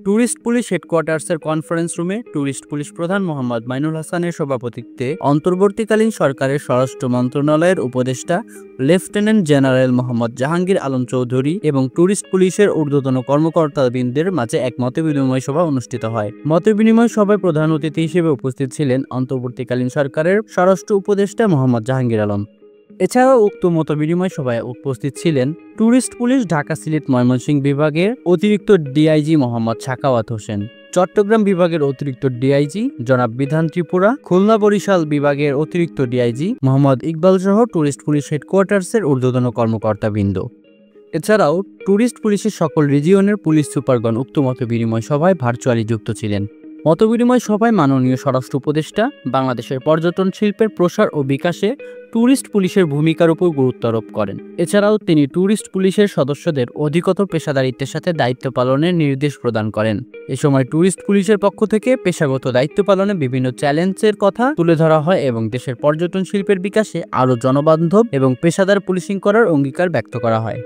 Tourist police হেডকোয়ার্টার্সের conference রুমে tourist police প্রধান মোহাম্মদ মাইনুল হাসানের সভাপতিত্বে অন্তর্বর্তীকালীন সরকারের স্বরাষ্ট্র মন্ত্রণালয়ের উপদেষ্টা লেফটেন্যান্ট জেনারেল মোহাম্মদ জাহাঙ্গীর আলম চৌধুরী এবং ট্যুরিস্ট পুলিশের ঊর্ধ্বতন কর্মকর্তাবৃন্দের মাঝে এক মতবিনিময় সভা অনুষ্ঠিত হয়। মতবিনিময় সভায় প্রধান অতিথি হিসেবে উপস্থিত ছিলেন অন্তর্বর্তীকালীন সরকারের স্বরাষ্ট্র উপদেষ্টা মোহাম্মদ জাহাঙ্গীর আলম। এছাড়াও উক্ত মতবিনিময় সভায় উপস্থিত ছিলেন ট্যুরিস্ট পুলিশ ঢাকা সিলেট ময়মনসিংহ বিভাগের অতিরিক্ত ডিআইজি মোহাম্মদ সাখাওয়াত হোসেন, চট্টগ্রাম বিভাগের অতিরিক্ত ডিআইজি জনাব বিধান ত্রিপুরা, খুলনা বরিশাল বিভাগের অতিরিক্ত ডিআইজি মোহাম্মদ ইকবাল সহ ট্যুরিস্ট পুলিশ হেডকোয়ার্টার্সের ঊর্ধ্বতন কর্মকর্তাবৃন্দ। এছাড়াও ট্যুরিস্ট পুলিশের সকল রিজিয়নের পুলিশ সুপারগণ উক্ত মতবিনিময় সভায় ভার্চুয়ালি যুক্ত ছিলেন। মতবিনিময় সভায় মাননীয় স্বরাষ্ট্র উপদেষ্টা বাংলাদেশের পর্যটন শিল্পের প্রসার ও বিকাশে ট্যুরিস্ট পুলিশের ভূমিকার উপর গুরুত্ব আরোপ করেন। এছাড়াও তিনি ট্যুরিস্ট পুলিশের সদস্যদের অধিকতর পেশাদারিত্বের সাথে দায়িত্ব পালনের নির্দেশ প্রদান করেন। এ সময় ট্যুরিস্ট পুলিশের পক্ষ থেকে পেশাগত দায়িত্ব পালনে বিভিন্ন চ্যালেঞ্জের কথা তুলে ধরা হয় এবং দেশের পর্যটন শিল্পের বিকাশে আরও জনবান্ধব এবং পেশাদার পুলিশিং করার অঙ্গীকার ব্যক্ত করা হয়।